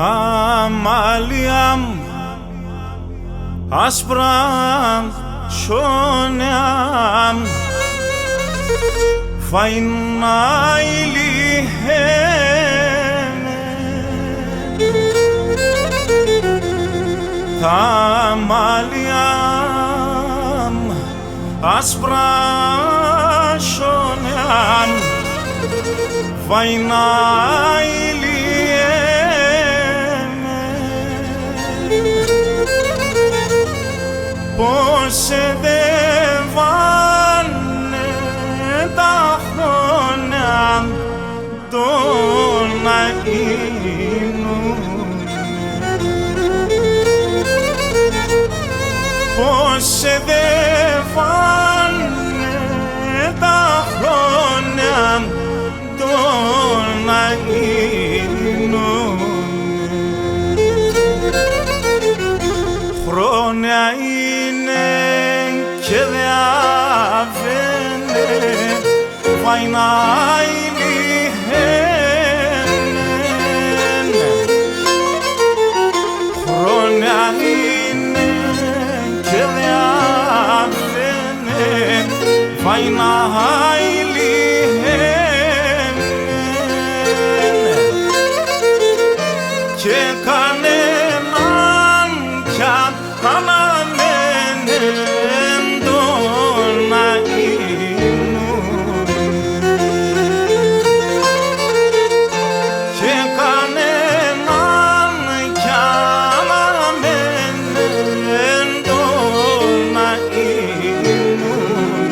αμάλια άσπρα σόνια φαϊνά ηλιχένε τα αμάλια άσπρα σόνια φαϊνά πως σε δε βάνε τα χρόνια το να γίνουν, πως σε δε βάνε τα χρόνια το να γίνουν. Χρόνια είναι και διαβαίνε βαϊνά ηλιχένε. Χρόνια είναι και διαβαίνε βαϊνά ηλιχένε και κανέναν κι αναμένεν το να γίνουν και κανέναν κι αναμένεν το να γίνουν.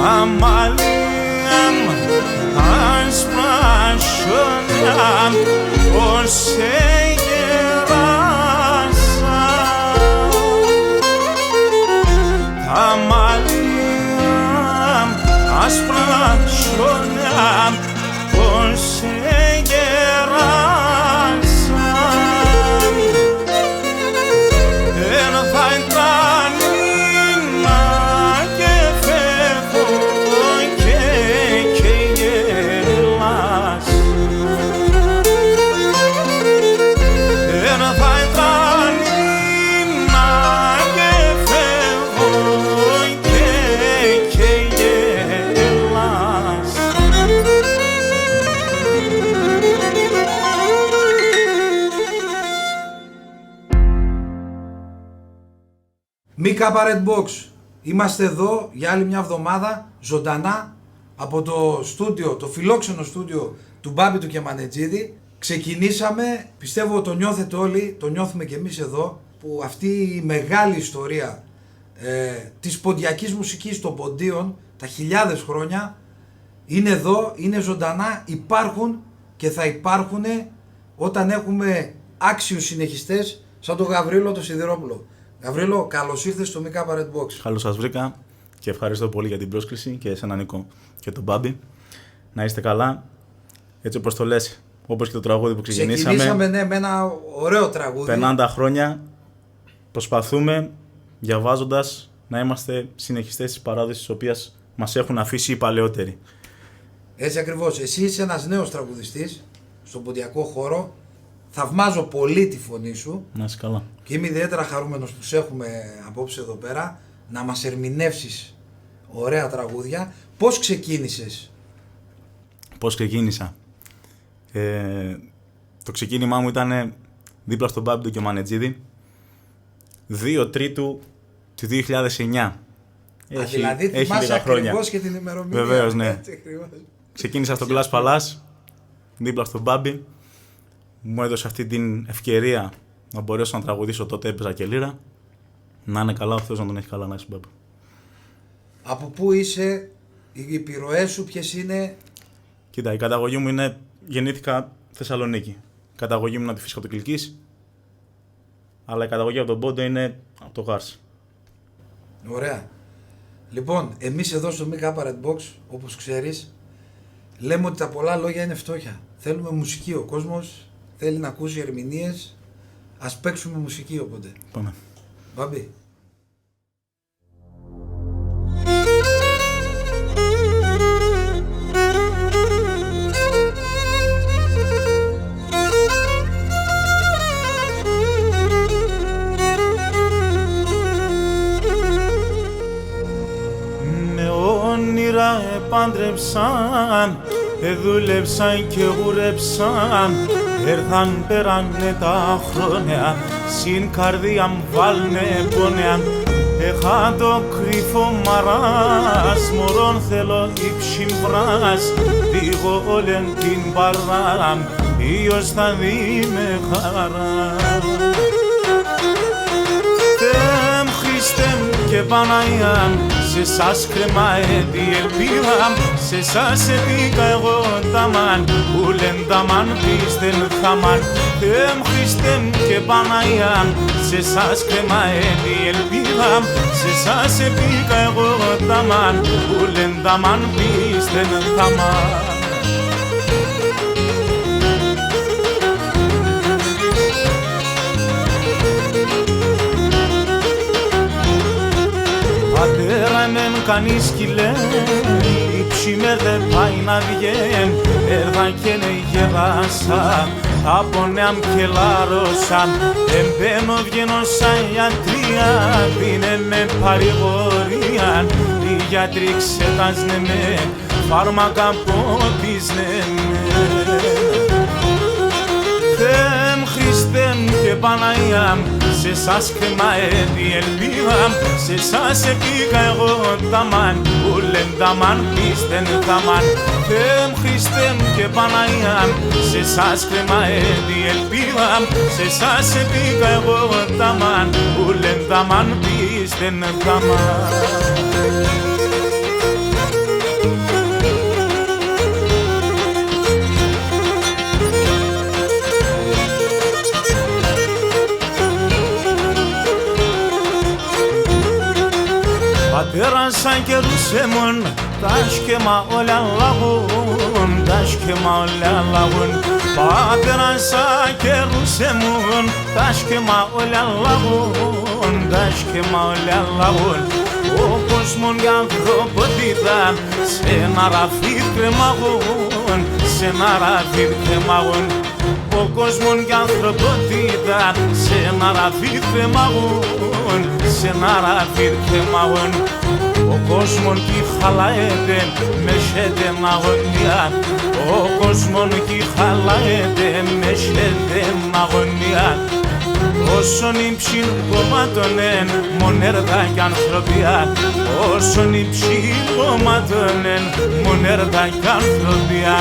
Αμάλια άσπρα σόνια πως γεράσα, τα μαλλιά άσπρα σόνια πως γεράσα, δεν θα εντρανίνα και φεύγω και γελάς. Μίκα Red Box. Είμαστε εδώ για άλλη μια εβδομάδα ζωντανά από το στούντιο, το φιλόξενο στούντιο του Μπάμπη του Κεμανετζίδη. Ξεκινήσαμε, πιστεύω το νιώθετε όλοι, το νιώθουμε και εμείς εδώ, που αυτή η μεγάλη ιστορία της ποντιακής μουσικής των ποντίων, τα χιλιάδες χρόνια, είναι εδώ, είναι ζωντανά, υπάρχουν και θα υπάρχουν όταν έχουμε άξιους συνεχιστές σαν τον Γαβρίλο τον Σιδηρόπουλο. Γαβρίλο, καλώς ήρθες στο Μίκα Red Box. Καλώς σας βρήκα και ευχαριστώ πολύ για την πρόσκληση και εσένα Νίκο και τον Μπάμπη. Να είστε καλά, έτσι όπως το λες, όπως και το τραγούδι που ξεκινήσαμε. Ξεκινήσαμε ναι, με ένα ωραίο τραγούδι. 50 χρόνια προσπαθούμε διαβάζοντας να είμαστε συνεχιστές της παράδοσης της οποίας μας έχουν αφήσει οι παλαιότεροι. Έτσι ακριβώς. Εσύ είσαι ένας νέος τραγουδιστής στον ποντιακό χώρο. Θαυμάζω πολύ τη φωνή σου. Να είσαι καλά. Και είμαι ιδιαίτερα χαρούμενος που σε έχουμε απόψε εδώ πέρα να μας ερμηνεύσεις ωραία τραγούδια. Πώς ξεκίνησες? Πώς ξεκίνησα? Το ξεκίνημά μου ήταν δίπλα στον Μπάμπη του Κεμανετζίδη 2 Τρίτου του 2009. Δηλαδή θυμάσαι ακριβώς και την ημερομηνία. Βεβαίως, ναι. Ξεκίνησα στον Glass Palace δίπλα στον Μπάμπη. Μου έδωσε αυτή την ευκαιρία να μπορέσω να τραγουδήσω, τότε έπαιζα και λύρα. Να είναι καλά, ο Θεός να τον έχει καλά, να είσαι Μπάμπη. Από πού είσαι, οι επιρροές σου ποιες είναι? Κοίτα, η καταγωγή μου είναι, γεννήθηκα Θεσσαλονίκη. Η καταγωγή μου είναι από τη Φυσικοτοκλικής, αλλά η καταγωγή από τον Πόντο είναι από το Γάρς. Ωραία. Λοιπόν, εμείς εδώ στο Μίκα Red Box, όπως ξέρεις, λέμε ότι τα πολλά λόγια είναι φτώχεια. Θέλουμε μουσική, ο κόσμος θέλει να ακούσει ερμηνείες, ας παίξουμε μουσική οπότε. Πάμε. Μπάμπη. πάντρεψαν, δούλεψαν και γουρέψαν, έρθαν πέρανε τα χρόνια, συν καρδία μου βάλνε πόνεαν. Έχα το κρυφό μαράς, μωρόν θέλω ύψιν βράς, δίγω όλεν την παράμ, ήλιος θα δει με χαρά. Θεέ μου, Χριστέ μου και Παναγιά, σε σας κρεμάε τη ελπίδα, σε σας επήκα εγώ ταμάν, που λεν ταμάν πίστεν θαμάν. Θεέ μου, Χριστέ μου και Παναγιά, σε σας κρεμάε τη ελπίδα, σε σας επήκα εγώ ταμάν, που λεν ταμάν πίστεν θαμάν. Πατέρα μεν κανείς κυλέ, η ψημέρ δεν πάει να βγαίνει, έρθα και ναι γεράσα, από νέα μ' και λάρωσαν, εμπαίνω βγαίνω σαν γιατρία, δίνε με παρηγορία, οι γιατροί ξετάσνε με, φάρμακα πότισνε με. Θεέ μου, Χριστέ μου και Παναγιά, σε σας κρεμάε τη ελπίδα, σε σας επήκα εγώ ταμάν, που λεν ταμάν πίστεν θαμάν. Θεέ μου, Χριστέ μου και Παναγιά, σε σας κρεμάε τη ελπίδα, σε σας επήκα εγώ ταμάν, που λεν ταμάν πίστεν θαμάν. Πατέρα σαν καιρούσεμον, τα σκέμα όλα λαγούν, τα σκέμα όλα λαγούν. Πατέρα σαν καιρούσεμον, τα σκέμα όλα λαγούν, τα σκέμα όλα λαγούν. Ο κόσμος για ανθρωπότητα, σε ένα ραφί κρεμαγούν, σε ένα ραφί κρεμαγούν. Ο κόσμος για ανθρωπότητα, σε ένα ραφί κρεμαγούν, σε ένα ραφί κρεμαγούν. Ο κόσμος κι χαλαέται με σέντεν αγωνία, ο κόσμος κι χαλαέται με σέντεν αγωνία. Όσον υψήν κομμάτωνεν, μον έργα κι ανθρωπιά, όσον υψήν κομμάτωνεν, μον έργα κι ανθρωπιά.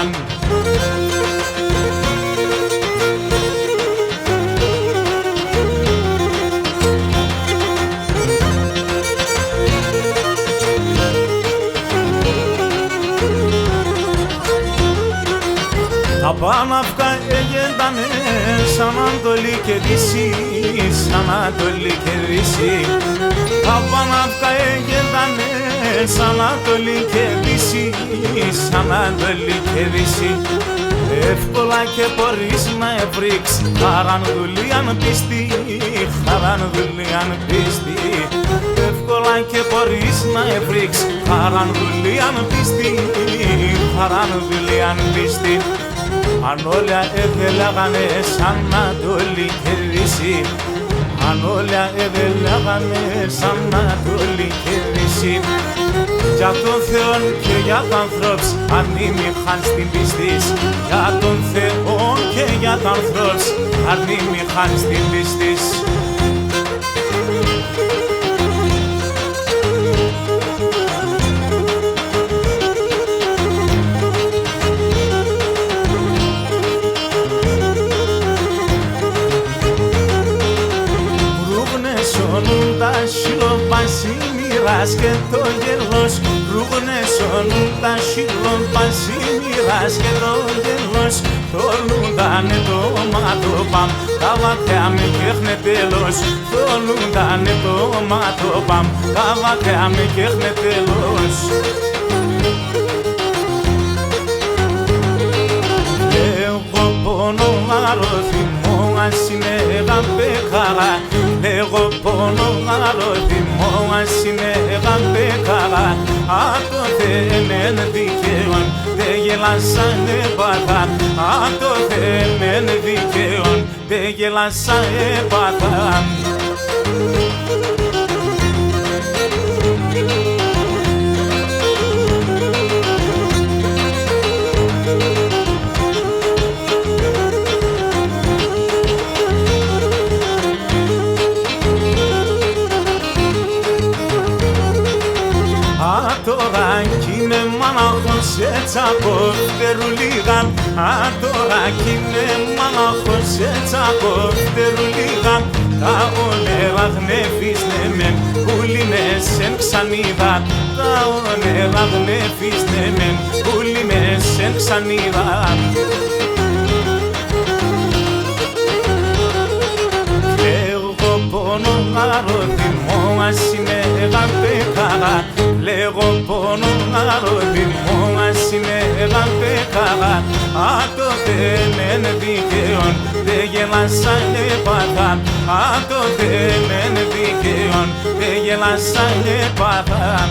Τα Παναύκα έγεντανε σαν Ανατολή και Δύση, σαν Ανατολή και Δύση. Τα Παναύκα έγεντανε σαν Ανατολή και Δύση, σαν Ανατολή και Δύση. Εύκολα και μπορείς να ευρύξ, χαράν δουλείαν πίστη, χαράν δουλείαν πίστη. Εύκολα και μπορείς να ευρύξ, χαράν δουλείαν πίστη, χαράν δουλείαν πίστη. Αν όλα εδελάγανε σαν Ανατολή και Δύση, αν όλα εδελάγανε σαν Ανατολή και Δύση. Για τον Θεό και για τα ανθρώπους, αν ημίχαν στην πίστης. Για τον Θεό και για τα ανθρώπους, αν ημίχαν στην πίστης. Τα σιλοπασίμιρας και το γελός, ρούγνε σώνουν τα σιλοπασίμιρας και το γελός. Θολούντανε το μάτωπαμ, τα βαθιά με καίχνε τέλος. Θολούντανε το μάτωπαμ, τα βαθιά με καίχνε τέλος. Εγώ πόνο άλλο θυμό, ας είναι γαμπέ χαρά. Εγώ πόνο άλλο θυμό, ας είναι γαμπέ χαρά. Αν το θέμεν δικαίων, δε γελάσανε πατά. Αν το θέμεν δικαίων, δε γελάσανε πατά. τώρα κι είμαι μάναχος έτσι αποφτερουλίγαν. Τώρα κι είμαι μάναχος έτσι αποφτερουλίγαν. Τα όνερα γνέφισνε μεν πουλίνες εν ξανίδα. Τα όνερα γνέφισνε μεν πουλίνες εν ξανίδα. Εγώ πόνο άρο θυμό ας είναι γαμπέκαγα. Λέγω πόνο άρο θυμό ας είναι γαμπέκαγα. Α τότε μεν δικαίων δε γελάσαν έπαθαν. Α τότε μεν δικαίων δε γελάσαν έπαθαν.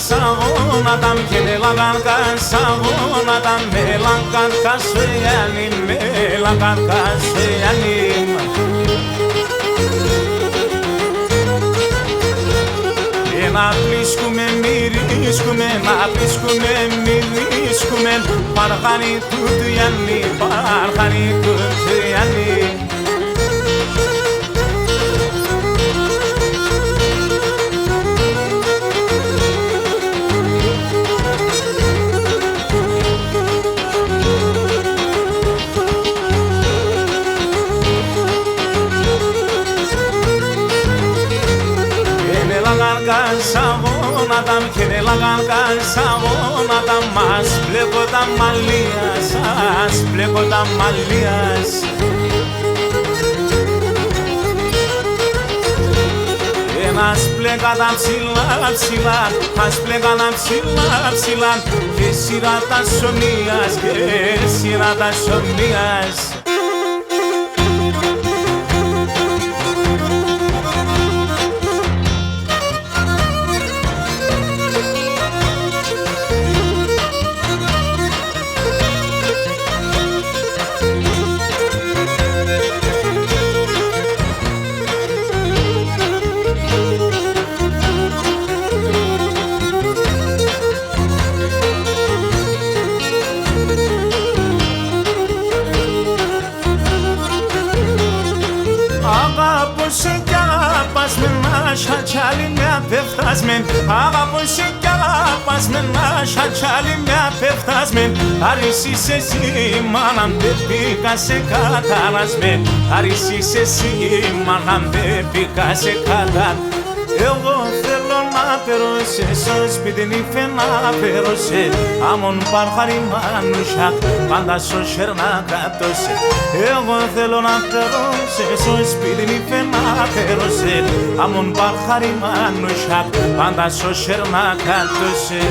Σαγόναταν και νελαγαν σαγόναταν μέλαγαν κασουιάνι, μέλαγαν κασουιάνι. Να πλήσκουμε, μυρίσκουμε, να πλήσκουμε, μυρίσκουμε. Παρχάνι του Τριάννη, παρχάνι του Τριάννη. Σαγόναταν και νελαγαν σαγόναταν. Μας πλέκω τα μαλλίας, ας πλέκω τα μαλλίας. Ένας πλέκαταν ψηλά ψηλά, μας πλέκαταν ψηλά ψηλά. Και σειρά τα σομίας, και σειρά τα σομίας. Αγαπούσε κι αγαπασμένα σατσάλι με απεφτάσμεν. Αγαπούσε κι αγαπασμένα σατσάλι με απεφτάσμεν. Αρήσεις εσύ μάναν δεν πήγα σε κατάλασμεν. Αρήσεις εσύ μάναν δεν πήγα σε κατάλασμεν. Εγώ θέλω να περώσαι στο σπίτι νύφε να περώσαι. Άμον παρχαριμάνουσα πάντα στο σέρνα κάτωσε. Εγώ θέλω να περώσαι στο σπίτι νύφε να περώσαι. Άμον παρχαριμάνουσα πάντα στο σέρνα κάτωσε.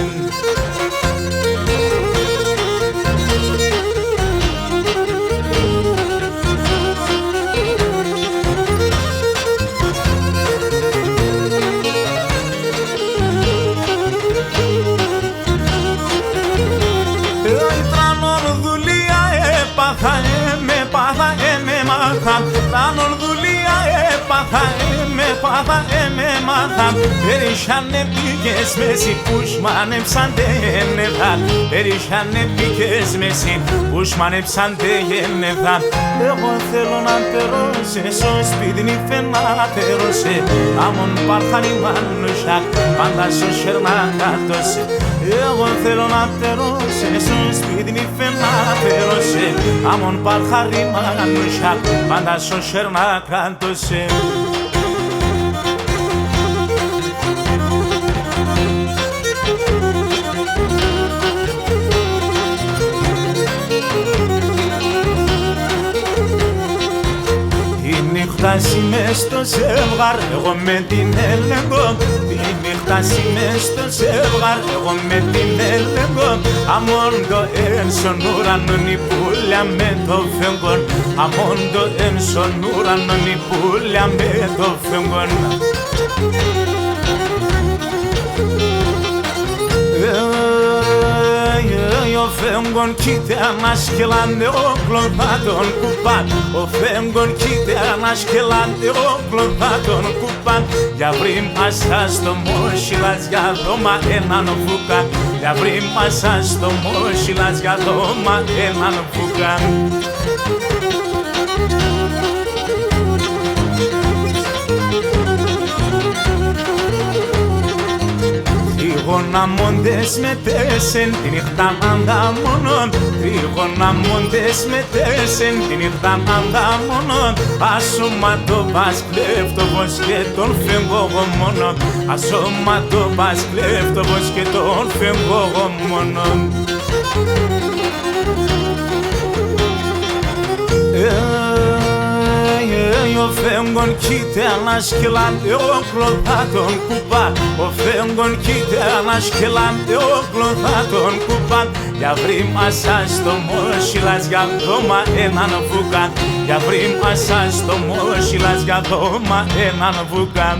Σαν ορδουλία έπαθα, με πάθα, με μάθα. Περίσσανε πηγές μέση που σμάνεψαν τένεδαν. Περίσσανε πηγές μέση που σμάνεψαν τένεδαν. Εγώ θέλω να περώσαι στο σπίτι νύφε να περώσαι. Άμον παρχαριμάνουσα πάντα στο σέρνα κάτωσε. Εγώ θέλω να περώσαι στο σπίτι νύφε να περώσαι. Άμον παρχαριμάνουσα πάντα στο σέρνα κάτωσε. Φτάσει μες στο ζευγάρ, εγώ με την έλεγχο. Τη νύχτα μες στο ζευγάρ, εγώ με την έλεγχο. Αμόν το ένσον ουρανόν η πουλιά με το φεγγόν. Αμόν το ένσον ουρανόν η πουλιά με το φεγγόν. φέγγον κοίτα να σκελάνε όκλον θα τον κουπάν. Ο φέγγον κοίτα να σκελάνε όκλον θα τον κουπάν. Για βρει μάσα στο μόσιλας για δώμα έναν βουκάν. Για βρει μάσα στο μόσιλας για δώμα έναν βουκάν. Τριγωναμόντες με τέσεν τη νύχτα ανταμονών. Τριγωναμόντες με τέσεν τη νύχτα ανταμονών. Ασώμα το πας κλέφτοβος και τον φεύγω εγώ μόνον. Ασώμα το πας κλέφτοβος και τον φεύγω εγώ μόνον. Ο φέγγον κοίτα να σκελάνε όκλον θα τον κουπάν. Ο φέγγον κοίτα να σκελάνε όκλον θα τον κουπάν. Για βρει μάσα στο μόσιλας για δώμα έναν βουκάν. Για βρει μάσα στο μόσιλας για δώμα έναν βουκάν.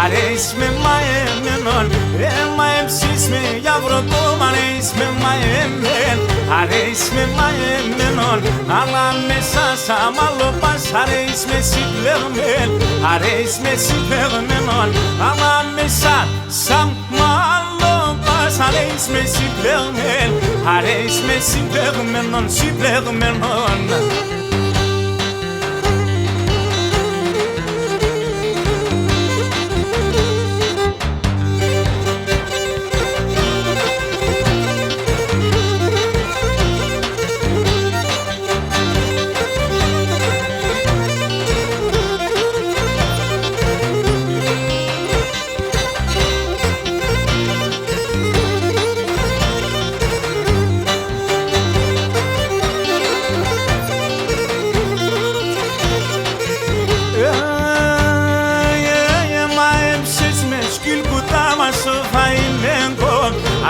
Αρέσει με μαεμένον, έμα εμψείς με για βρωτόμ. Αρέσει με μαεμέν, αρέσει με μαεμένον. Αλλά μέσα σαν μαλλοπάς αρέσει με συμπλεγμέν. Αρέσει με συμπλεγμένον. Αλλά μέσα σαν μαλλοπάς αρέσει με συμπλεγμέν. Αρέσει με συμπλεγμένον, συμπλεγμένον.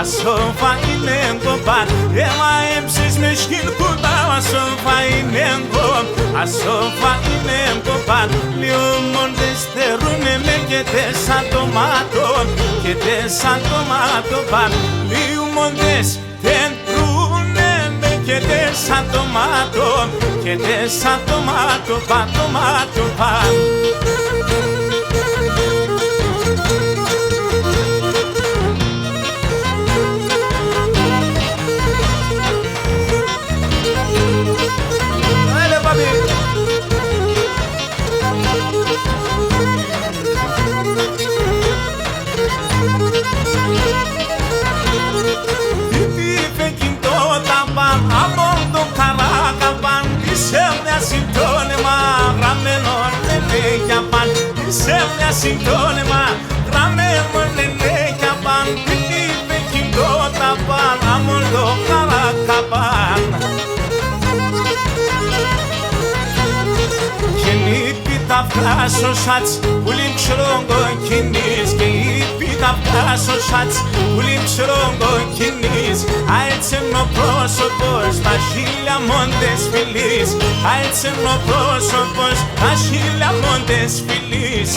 Ασόφα είναι εγκοπάν, έμα έμψεις με σκυλκούτα. Ασόφα είναι εγκοπάν, ασόφα είναι εγκοπάν. Λιωμόντες στερούνε με και τέσσαν τομάτων, και τέσσαν τομάτο παν. Λιωμόντες στερούνε με και τέσσαν τομάτων, και τέσσαν τομάτο παν, τομάτο παν. Συμπτώνεμα, γραμμένο λενέκια παν. Τι πεκυντό τα παν, αμον το καρακαπάν. Και λείπει τα φτάσω σάτς, που λιμψρόγκο κινείς. Και λείπει τα φτάσω σάτς, που λιμψρόγκο κινείς. Αέτσενο πρόσωπος, τα χίλια μόντες φιλείς. Αέτσενο πρόσωπος, τα χίλια μόντες φιλείς.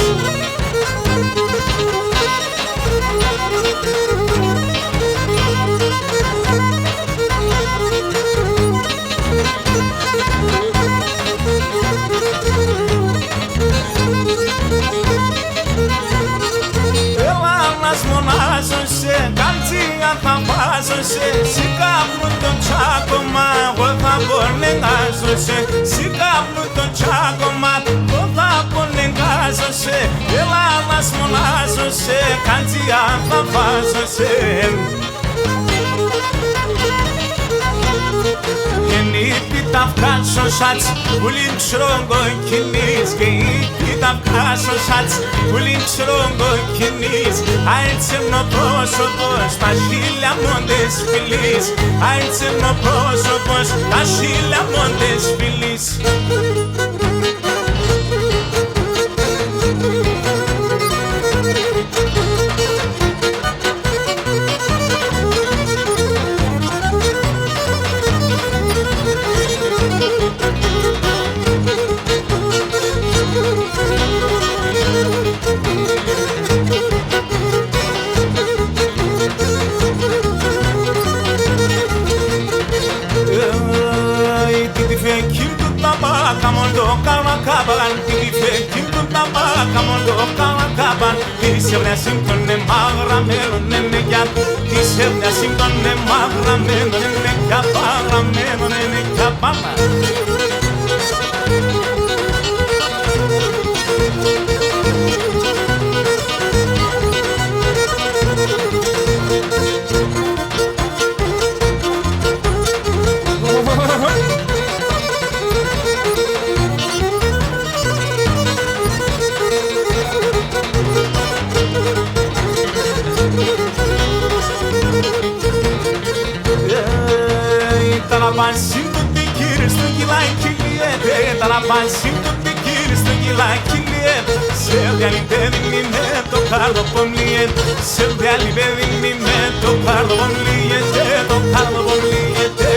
Μονάζωσε, καλτσία θα βάζωσε. Σηκάπνου τον τσάκωμα, εγώ θα πονεγάζωσε. Σηκάπνου τον τσάκωμα, εγώ θα πονεγάζωσε. Ελλάδας μονάζωσε. βάζω σε καντζιά, θα βάζω σε. Γεννήτη τα βγάζω σάτς, πουλήν ξρόγκο κινείς. Γεννήτη τα βγάζω σάτς, πουλήν ξρόγκο κινείς. Αίτσε-μνο πρόσωπος, τα χίλια μόντες φιλείς. Αίτσε-μνο πρόσωπος, τα χίλια μόντες φιλείς. Της έβνιας σύμπτωνε μαγραμμένον είναι για. Της έβνιας σύμπτωνε μαγραμμένον είναι για. Παγραμμένον είναι για πάμε. Παραπανσίμπτωτη κύριε στο κιλάκι λιέται. Παραπανσίμπτωτη κύριε στο κιλάκι λιέται. Σε διάλει παιδί με το κάρδο πομλιέται. Σε διάλει παιδί με το κάρδο πομλιέται. Το κάρδο πομλιέται.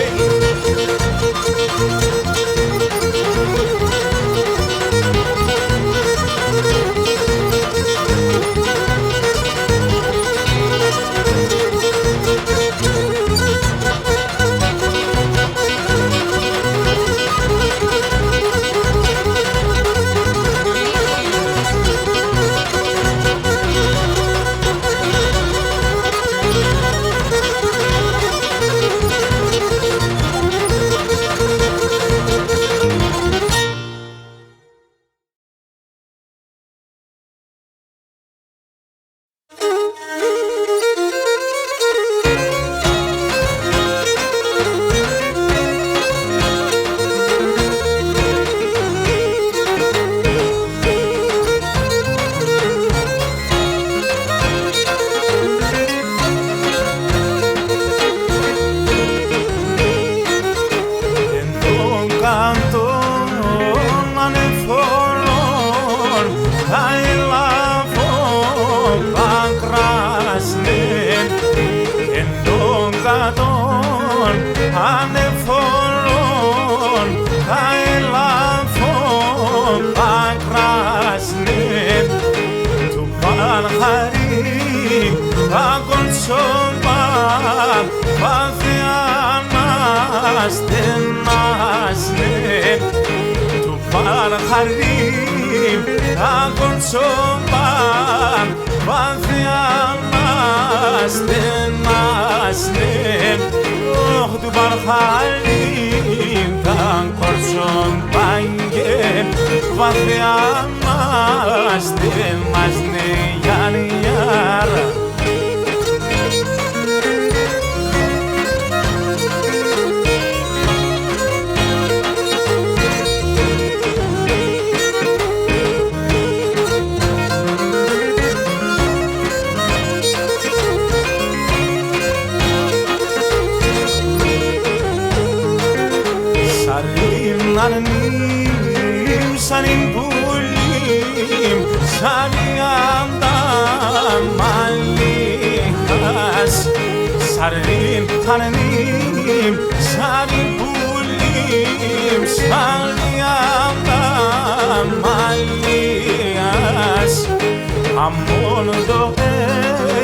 Αμόν το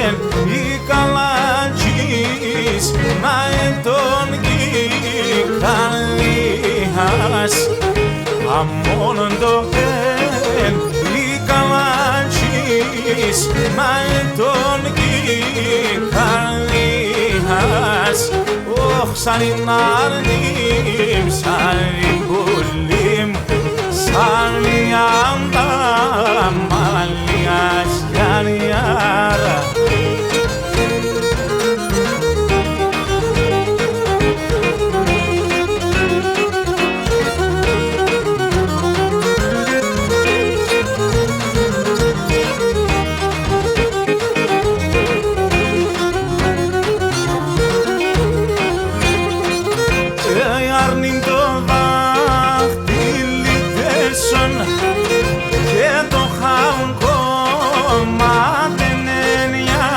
εν η καλατζής να τον κυκαλίας. Αμόν το εν η καλατζής να τον κυκαλίας. Ωχ σαν την αρνήμ, σαν την πουλήμ, σαν την ανταμαλίας. meditation και το χαγκό μάτενενια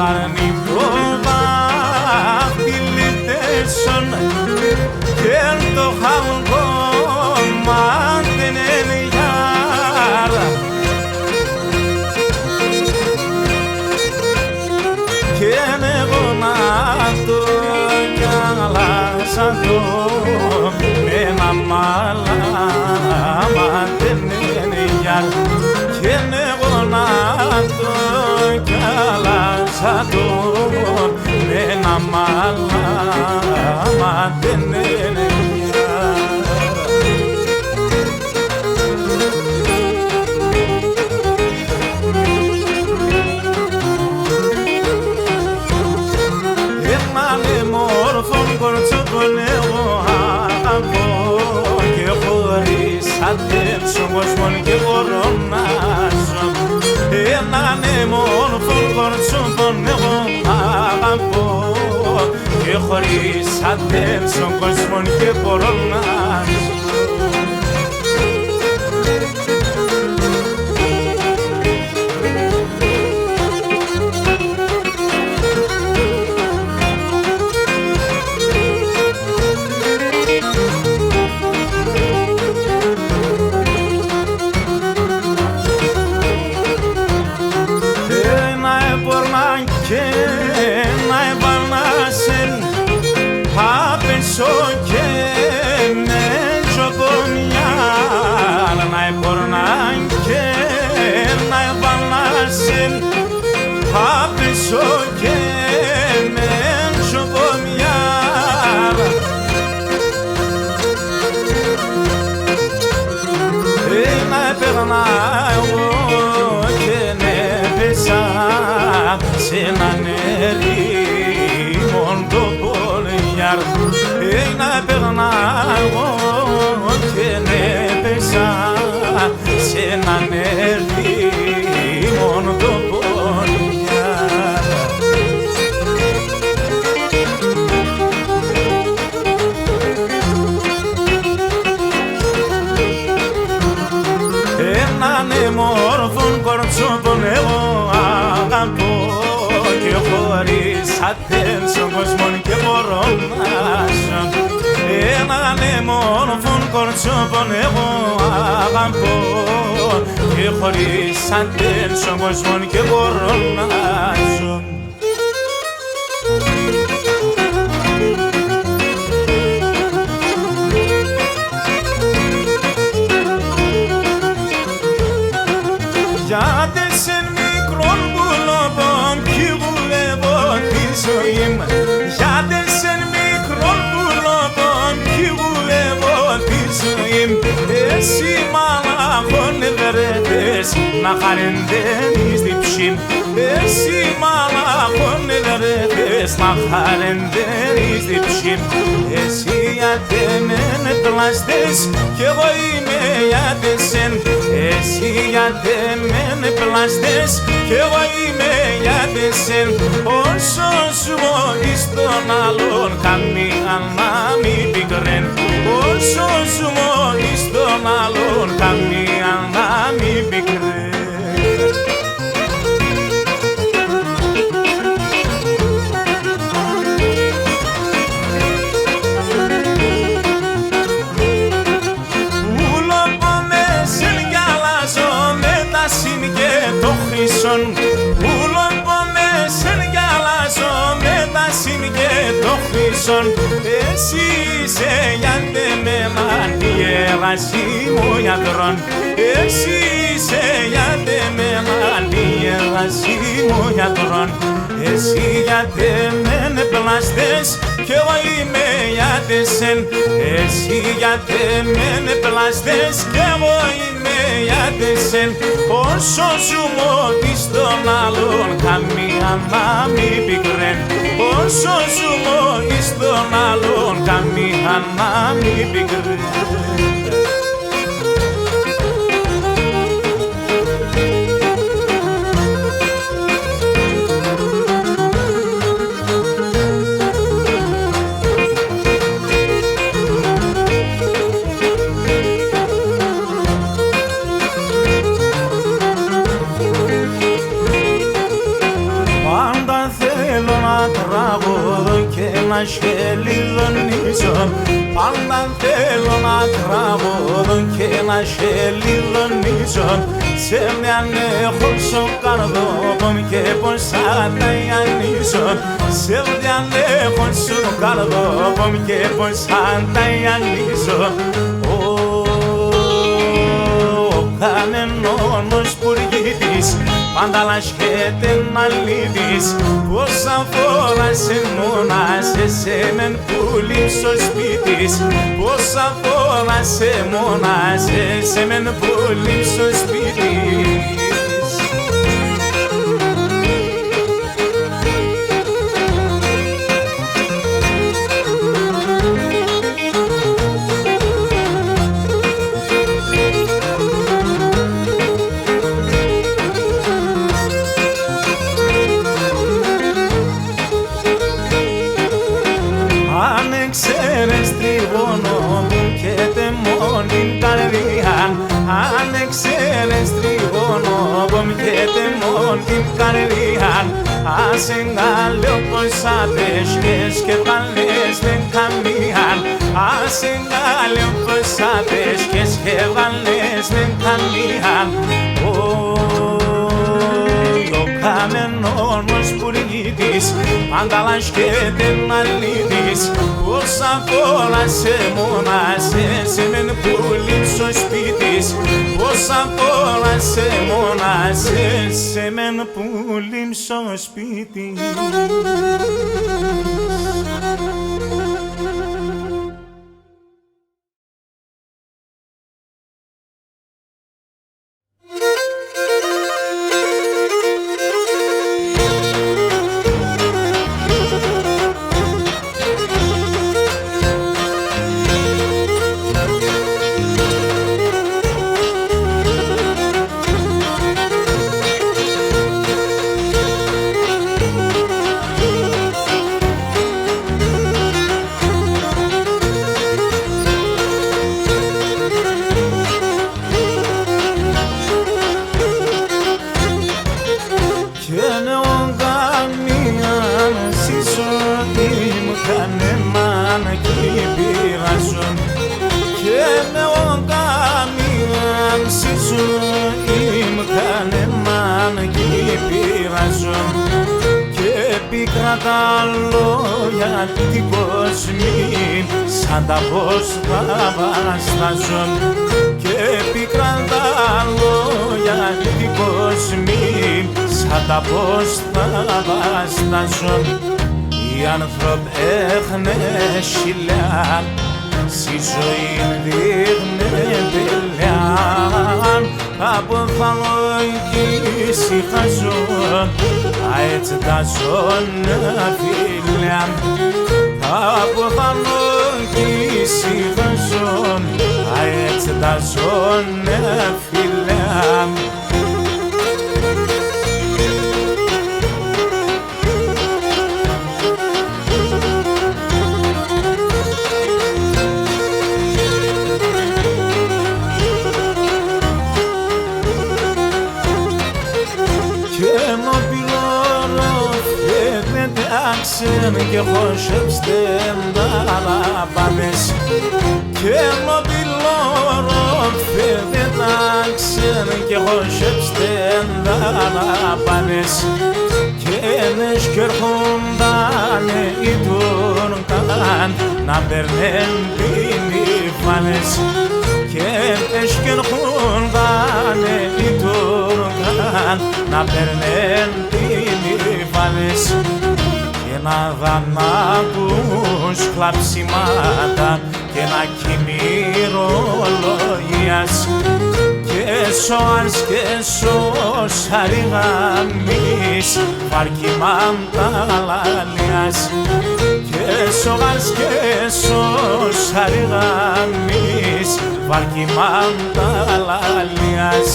αρνη probabilitation και το χαγκό μάτενενια και εγώ να το καλάσα το με ένα μάλαμα τενενια και εγώ να το καλάσα το με ένα μάλαμα τενενια. Κορτσό τον εγώ αγαπώ και χωρίς αντέψω κόσμον και μπορώ να ζω. Έναν εμόρφον κορτσό τον εγώ αγαπώ και χωρίς αντέψω κόσμον και μπορώ να ζω. Και να επανάσεν απέσω και με τζοκομιάλ να επορνάν και να επανάσεν απέσω και με τζοκομιάλ να επερνάω και να πέσα σε έναν ερήμον το πολιάρ να περνάω και να πέσα σε έναν ερήμον το πολιάρ. Έναν εμόρφον κορτσό τον εγώ αγαπώ και χωρίς attention κόσμον και μπορώ να ζω. Έναν εμόρφον κορτσό τον εγώ αγαπώ και χωρίς attention κόσμον και μπορώ να ζω. Γιατί σε μικρόν πουλοβόν κι βουλεύω τη ζωή μου. Γιατί σε μικρόν πουλοβόν κι βουλεύω τη ζωή μου. Εσύ μαλάχον βρέτες να χαρεντένεις διψήν. Εσύ μαλάχον βρέτες να χαρεντένεις διψήν. Εσύ γιατί με πλαστές κι εγώ είμαι γιατί σεν. Εσύ γιατί με πλαστές κι εγώ είμαι γιατί σεν. Όσο σου μόλις τον άλλον καμία να μην πικρέν. Όσο σου μόλις τον άλλον καμία να μην πικρέν. Ούλοπο με σεν κι αλλάζω με τα συν και το χρυσόν. Εσύ είσαι γιατί με μανιέραση μου γιατρών. Εσύ είσαι γιατί με μανιέραση μου γιατρών. Εσύ γιατί με πλαστές κι εγώ είμαι γιατί σεν. Εσύ γιατί με πλαστές κι εγώ είμαι γιατί σεν. Όσο σου μόλις τον άλλον καμία να μην πικρέν. Όσο σου μόλις τον άλλον καμία να μην πικρέν. σχελιδονίζω, πάντα θέλω να τραγουδώ και να σχελιδονίζω. Σε μια έχω καρδό και πως ανταϊανίζω. Σε μια έχω καρδό και πως ανταϊανίζω. Κανένος πουργίτης πάντα λασχέται να λύτης. Πόσα φορά σε μόνασε σε μεν πουλί στο σπίτης. Πόσα φορά σε μόνασε σε μεν πουλί στο σπίτης. Αν ξέρεις τριγωνό και τεμόν την καρδιά. Ας εγκάλεω πως ατέσκες και βάλες δεν καμία. Ας εγκάλεω πως ατέσκες και βάλες δεν καμία. Ο καμενός πουργίτης πάντα λασχέται να λύτης. Πόσα φορά σε μόνασε σε μεν πουλί στο σπίτης. Πόσα φορά σε μόνασε σε μεν πουλί στο σπίτης. Τα λόγια την κοσμή σαν τα πώς θα βαστάζουν. Και πικρά τα λόγια την κοσμή σαν τα πώς θα βαστάζουν. Οι άνθρωποι έχουνε χιλιά, στη ζωή δείχνε τελειά. Κάπου θα λογίσει χαζόν, έτσι τα ζώνα φιλιά. Κάπου θα λογίσει χαζόν, έτσι τα ζώνα φιλιά. Και χωσέψτε τα πάνες και μοπιλόρο φεύγε τάξεν και χωσέψτε τα πάνες και νες κι έρχοντανε οι τουρκάν να παίρνεν πινιφάνες και νες κι έρχοντανε οι τουρκάν να παίρνεν πινιφάνες. Να δανάκους κλαψιμάτα και να κυνηρολογίας και σοάρς και σοσαριγαμής βαρκιμάν τα λαλίας και σοάρς και σοσαριγαμής βαρκιμάν τα λαλίας.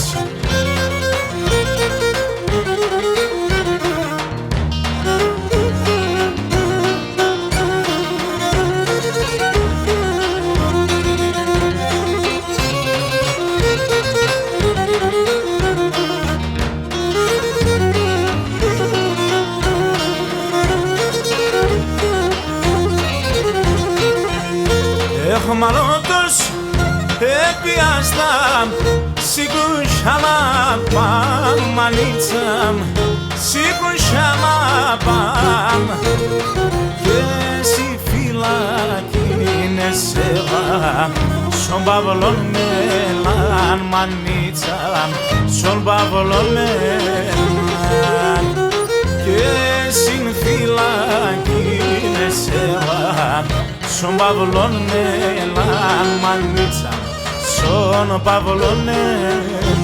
σήκουσα να πάμ, μανίτσα, σήκουσα να πάμ. Και εσύ φυλακή είναι σέβα, στον Παύλον μελάν, μανίτσα, στον Παύλον μελάν. Και συν φυλακή είναι σέβα, στον Παύλον μελάν, μανίτσα, στον Παύλον μελάν.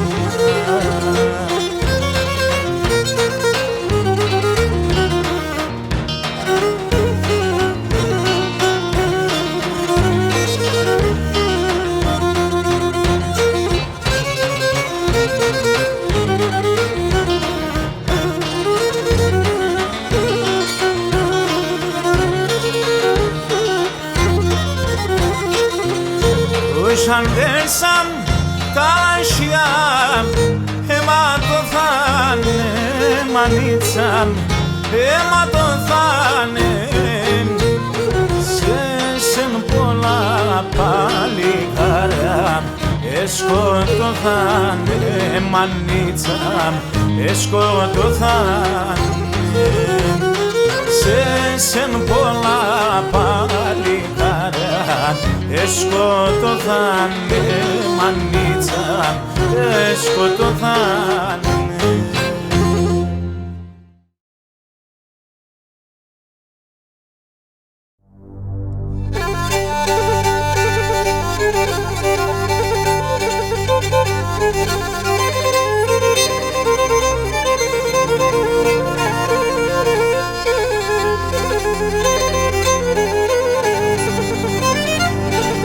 Σαν δέσαν τα λασιά, αίμα το θάνε, μανίτσα, αίμα το θάνε. Σε σεν πολλά παλικάρια, σκοτωθάνε, μανίτσα, σκοτωθάνε. Σε σεν πολλά παλικάρια, σκοτωθάνε, μανίτσα, σκοτωθάνε.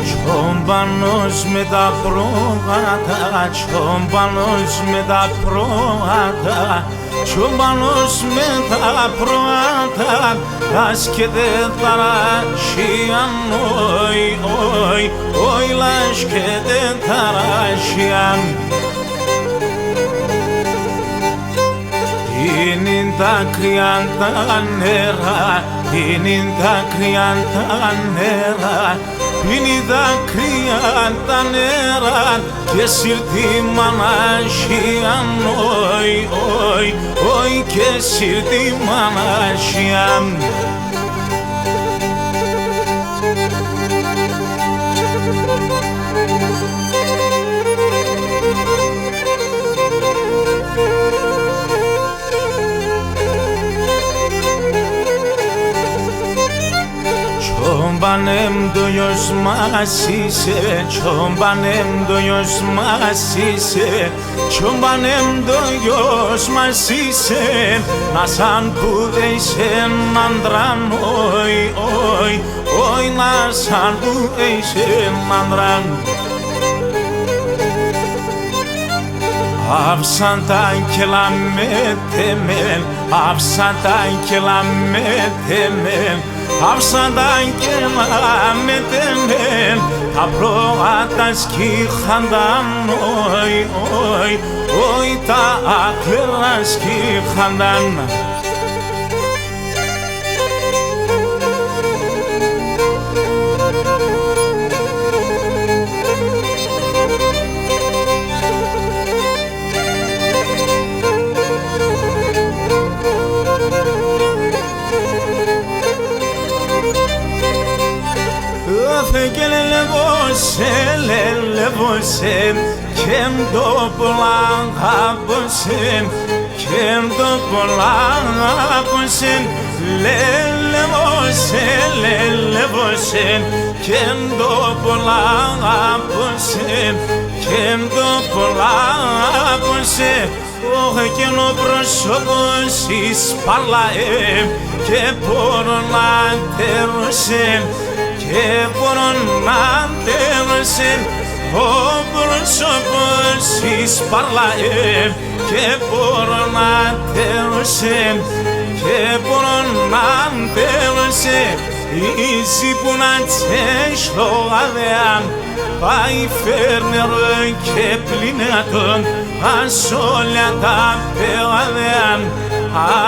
Τσόμπανος με τα πρόβατα, τσόμπανος με τα πρόβατα, τσόμπανος με τα πρόβατα, λας και δεν ταράσιαν, όι, όι, όι, λας και δεν ταράσιαν. Είναι τα κρυάν τα νερά, είναι τα κρυάν τα νερά, είναι τα κρυάν τα νερά και σύρτη μανάσιαν, όι, όι, όι, και σύρτη μανάσιαν. Τσόμπανεμ το γιος μας είσαι, τσόμπανεμ το γιος μας είσαι, τσόμπανεμ το γιος μας είσαι, να σαν που δεν είσαι άντραν, όι, όι, όι, να σαν που δεν είσαι άντραν. Άψαν τα άγγελα με τεμέν, άψαν τα άγγελα με τεμέν, άψαν τα άγγελα με τεμέν, τα πρόβατα σκύχανταν, όι, όι, όι, τα άγγελα σκύχανταν. Και λεβώσε και το πλάγαπωσε και το πλάγαπωσε, λεβώσε και το πλάγαπωσε και το πλάγαπωσε. Όχι εκείνο πρόσωπος εις παλαέ και μπορώ να τερούσε, και μπορώ να τερούσε. Ο πρόσωπος εις παλαέ και μπορώ να τερούσε, και μπορώ να τερούσε. Isi puna ceșlo aveam, pai fermero che plineaton, asolea ta pe aveam,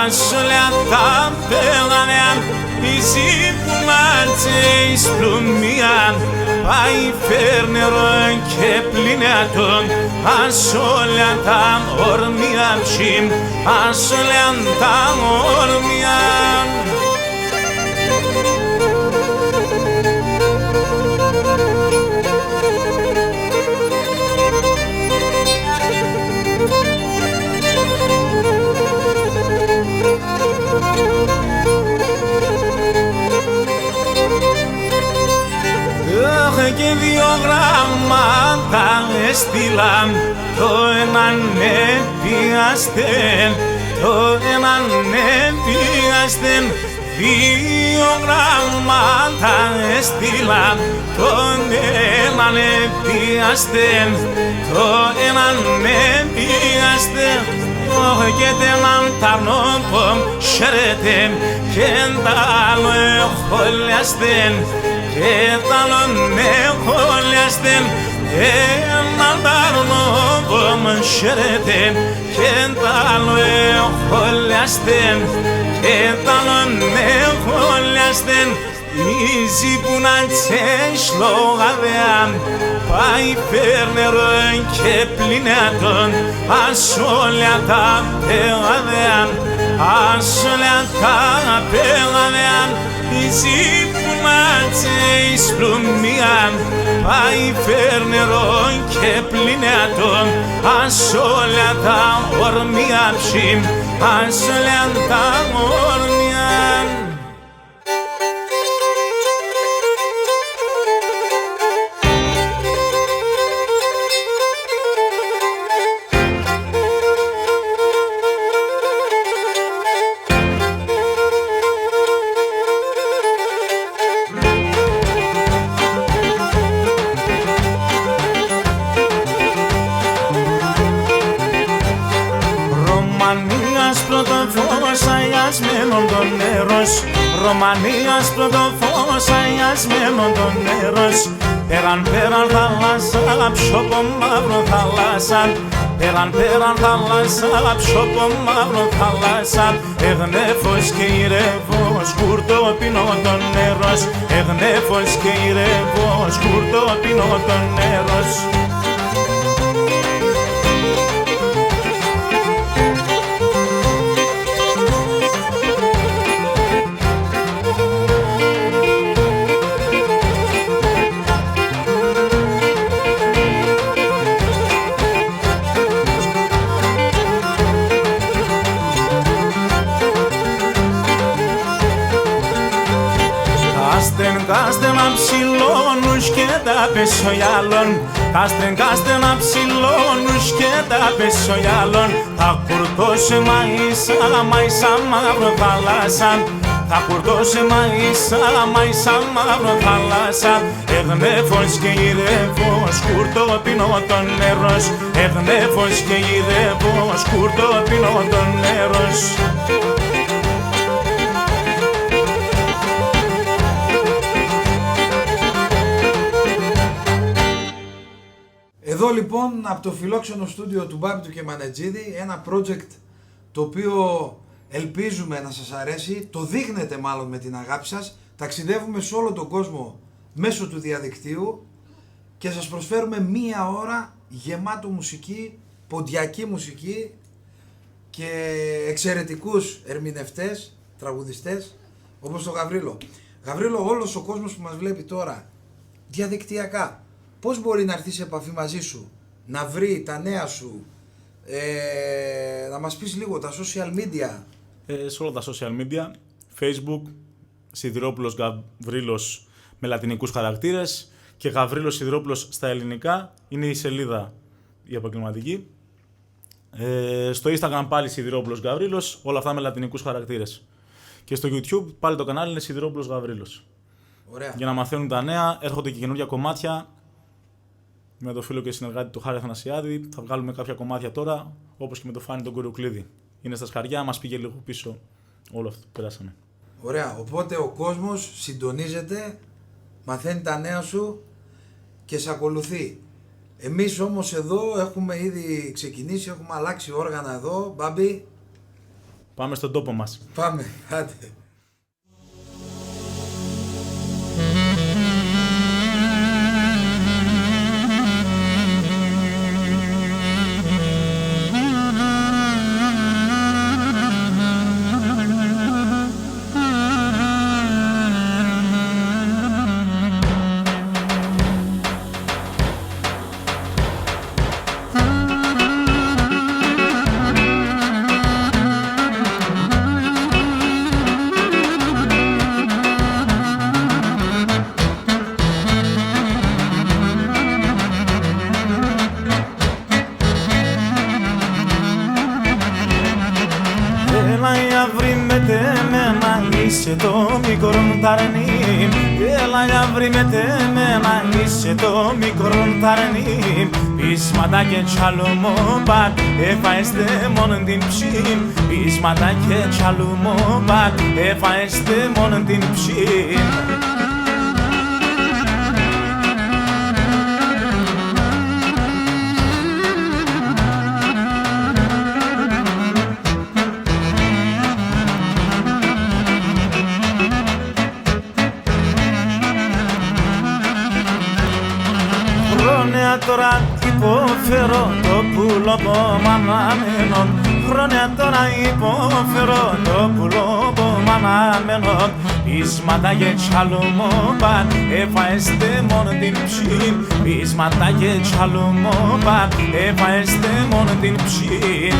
asolea ta pe aveam. Isi puna ceșlo miam, pai fermero che πληνέτον, ασόλια τα ορμία ψήμ, ασόλια τα ορμία. Και δύο γράμματα έστειλαν, το έναν επίαστεν, το έναν επίαστεν. Δύο γράμματα έστειλαν, το έναν επίαστεν, το έναν επίαστεν. Και έναν ταρνόπομ σέρετεν, και τα άλλο εχολιαστεν, και τα άλλο εχολιαστεν. Έναν ταρνόπομ σέρετεν, και τα άλλο εχολιαστεν, και τα άλλο εχολιαστεν. Ίζει που να τσέσλογαδεάν, πάει φέρνερο και πληνέτον, ασόλια τα πεγαδεάν, ασόλια τα πεγαδεάν. Ίζει που να τσέσλομιάν, πάει φέρνερο και πληνέτον, ασόλια τα ορμία ψήμ, ασόλια τα ορμιάν. Αγιασμένον το νερός, Ρωμανίας πρωτοφως αγιασμένον το νερός. Πέραν θάλασσα, ψόπο μαύρο θάλασσα, πέραν θάλασσα, ψόπο μαύρο θάλασσα. Εγνέφος και ηρεύος, κουρτό πίνω το νερός, εγνέφος και ηρεύος, κουρτό πίνω το νερός. Κάστεν αψιλώνους και τα πεσογιάλων, κάστεν αψιλώνους και τα πεσογιάλων. Θα κουρτώσει μαΐσα μαύρο θάλασσα, θα κουρτώσει μαΐσα μαύρο θάλασσα. Εγνέφος και ηρεύος, κουρτό πίνω το νερός, εγνέφος και ηρεύος, κουρτό πίνω το νερός. Εδώ λοιπόν από το φιλόξενο στούντιο του Μπάμπη του Κεμανετζίδη, ένα project το οποίο ελπίζουμε να σας αρέσει, το δείχνετε μάλλον με την αγάπη σας, ταξιδεύουμε σε όλο τον κόσμο μέσω του διαδικτύου και σας προσφέρουμε μία ώρα γεμάτο μουσική, ποντιακή μουσική και εξαιρετικούς ερμηνευτές, τραγουδιστές όπως τον Γαβρίλο. Γαβρίλο, όλος ο κόσμος που μας βλέπει τώρα διαδικτυακά, πώς μπορεί να έρθει σε επαφή μαζί σου, να βρει τα νέα σου, να μας πεις λίγο τα social media. Σε όλα τα social media, Facebook, Σιδηρόπουλος Γαβρίλος με λατινικούς χαρακτήρες και Γαβρίλος Σιδηρόπουλος στα ελληνικά, είναι η σελίδα η επαγγελματική. Στο Instagram πάλι Σιδηρόπουλος Γαβρίλος, όλα αυτά με λατινικούς χαρακτήρες. Και στο YouTube πάλι το κανάλι είναι Σιδηρόπουλος Γαβρίλος. Ωραία. Για να μαθαίνουν τα νέα, έρχονται και καινούργια κομμάτια. Με το φίλο και συνεργάτη του Χάρη Αθανασιάδη θα βγάλουμε κάποια κομμάτια τώρα, όπως και με το Φάνη τον Κοριοκλίδη. Είναι στα σκαριά, μας πήγε λίγο πίσω όλο αυτό που περάσαμε. Ωραία, οπότε ο κόσμος συντονίζεται, μαθαίνει τα νέα σου και σε ακολουθεί. Εμείς όμως εδώ έχουμε ήδη ξεκινήσει, έχουμε αλλάξει όργανα εδώ, Μπάμπη. Πάμε στον τόπο μας. Πάμε, άντε. είσαι το μικρό ταρνί. Έλα για βρει με τεμένα, είσαι το μικρό ταρνί. Πείσματα και τσαλουμόπαν, έφαεστε μόνο την ψήν. Πείσματα και τσαλουμόπαν, έφαεστε μόνο την ψήν. Χρόνια τώρα υποφέρω το πουλό από μαναμένο. Χρόνια τώρα υποφέρω το πουλό από μαναμένο. Πείσματα και τσαλουμόπαν, έφαεστε μόνο την ψήν. Πείσματα και τσαλουμόπαν, έφαεστε μόνο την ψήν.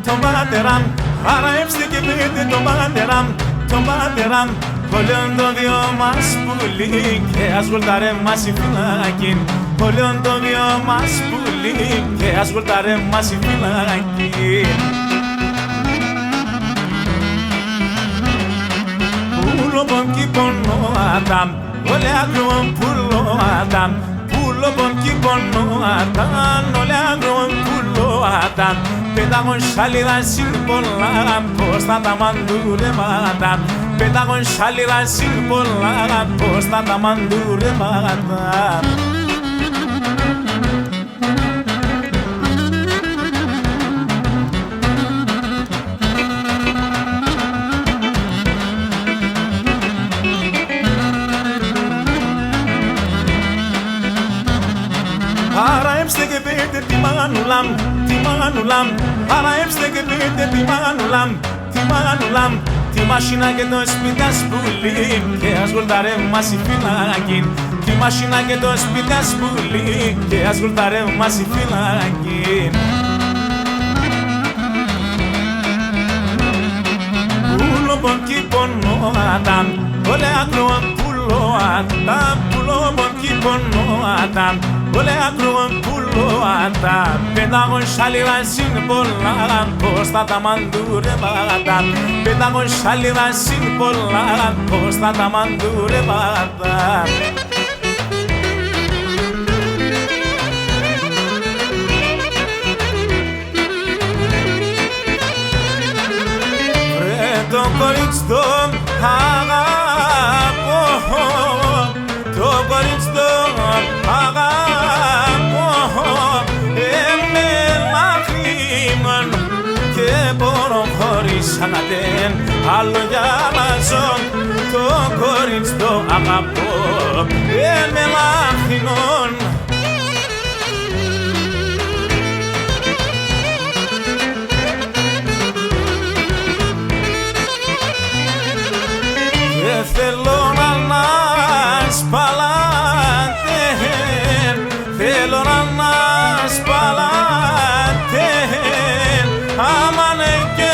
Τον πατεράμ, αραέψτε και πείτε τον πατεράμ, τον πατεράμ. Όλον το δυο μας πουλί και ας γουλτάρε μας η φυλακή. Όλον το δυο μας πουλί και ας γουλτάρε μας η φυλακή. Πουλο πον κύπονο Αντάμ, όλε αγρόν πουλο Αντάμ. Πουλο πον κύπονο Αντάμ, όλε αγρόν πουλο Αντάμ. Πέταγον σάλιρα συν πολλά, πώς θα τα μαντουρεμάτα. Πέταγον σάλιρα συν πολλά, πώς θα τα μαντουρεμάτα. Αραέψτε και πείτε τη μανουλάμ, τη μανουλάμ. Αραέψτε και πείτε τη μανουλάμ, τη μανουλάμ. Τη μασίνα και το σπίτι ας πουλί και ας γουλτάρε μας η φυλακή. Τη μασίνα και το σπίτι ας πουλί και ας γουλτάρε μας η φυλακή. Πουλο πον κύπονο Αντάμ, όλε αγρόν πουλο Αντάμ. Πουλο πον κύπονο Αντάμ, όλε αγρόν πουλο Αντάμ. Πέταγον σάλιρα συν πολλά, πώς θα τα μαντουρεμάτα. Πέταγον σάλιρα συν πολλά, πώς θα τα μαντουρεμάτα. Βρε το κορίτσι το αγαπώ, το κορίτσι το αγαπώ. Ξανατέν, άλλο για να ζω, το κορίτσι το αγαπώ, με λαχθινόν. Δεν θέλω να σπαλάτε, θέλω να σπαλάτε. Άμα ναι και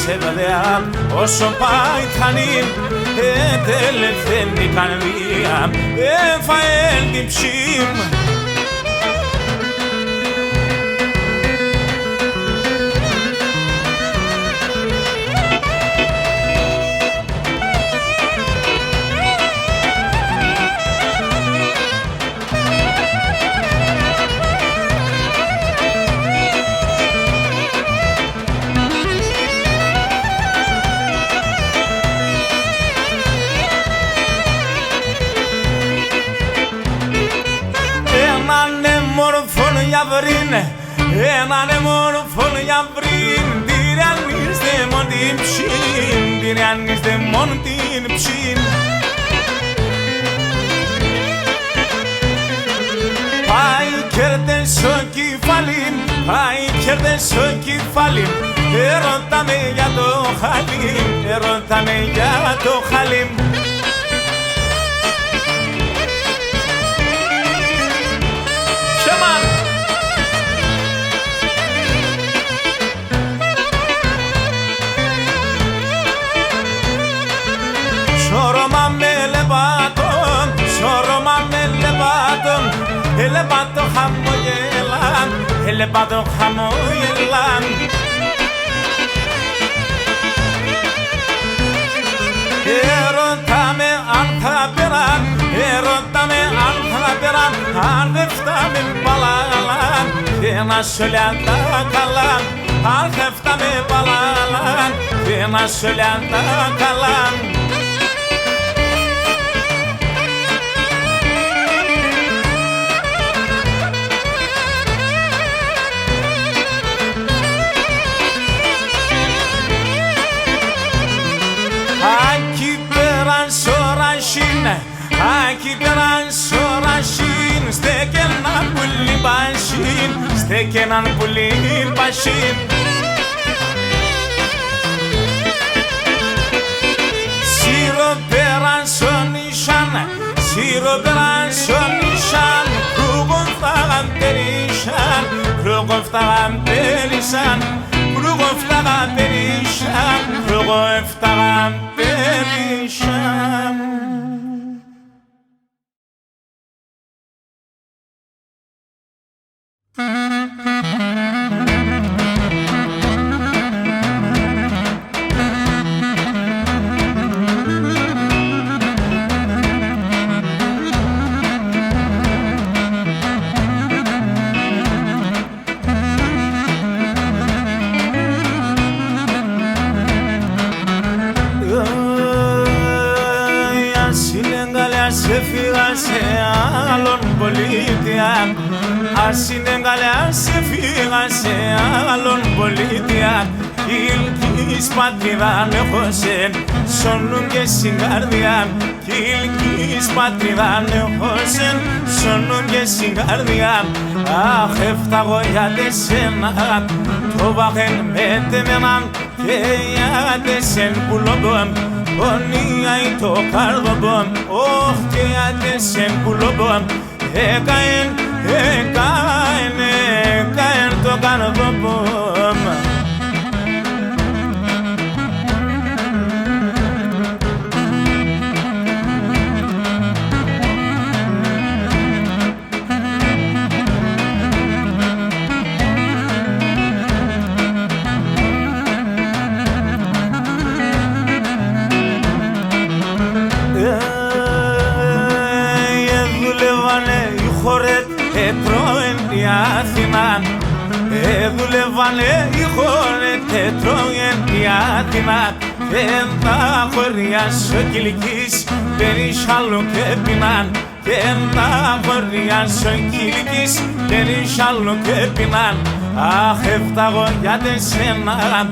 σε βέβαια, όσο πάει κανεί, τελευθαίνει καρδία, έφαε την ψήμ. Έναν μόρφον για βρήν, τυραννίστε μον την ψήν, τυραννίστε μον την ψήν. Πάει κέρδες στο κεφάλι, πάει κέρδες στο κεφάλι. Ερώτα με για το χαλί, ερώτα με για το χαλί. έλεπα το χαμόγελαν, έλεπα το χαμόγελαν. Ερώτα με αν θα περάν, ερώτα με αν θα περάν, αν δεν φτάμε παλάλαν και να σου λέει τα καλά, αν δεν φτάμε παλάλαν και να σου λέει τα καλά. Aki πέραν σωρασίν, στέκε έναν πουλί πασίν, στέκε έναν πουλί πασίν. Σύρο πέραν σονίσαν, σύρο πέραν σονίσαν, κρούγον φτάγαν περίσαν, κρούγον φτάγαν περίσαν, κρούγον φτάγαν περίσαν, κρούγον φτάγαν περίσαν. Ας είναι καλά σε φύγα σε άλλον πολιτεία, ηλκής πατρίδαν έχω σε σώνουν και στην καρδιά, ηλκής πατρίδαν έχω σε σώνουν και στην καρδιά. Αχ, έφταγω για τεσένα, το βάχεν με τεμέναν και για τεσέν πουλομπομ, ονία ή το καρδομπομ, όχ και για τεσέν πουλομπομ, έκαεν το καρδομπομ. Αθήνα, δούλευανε οι χώρες, τρώγεν η Αθήνα, εν τα χωριά σου κυλικής, περίς άλλου και πεινάν, εν τα χωριά σου κυλικής, περίς άλλου και πεινάν. Αχ, έφταγω για τεσένα,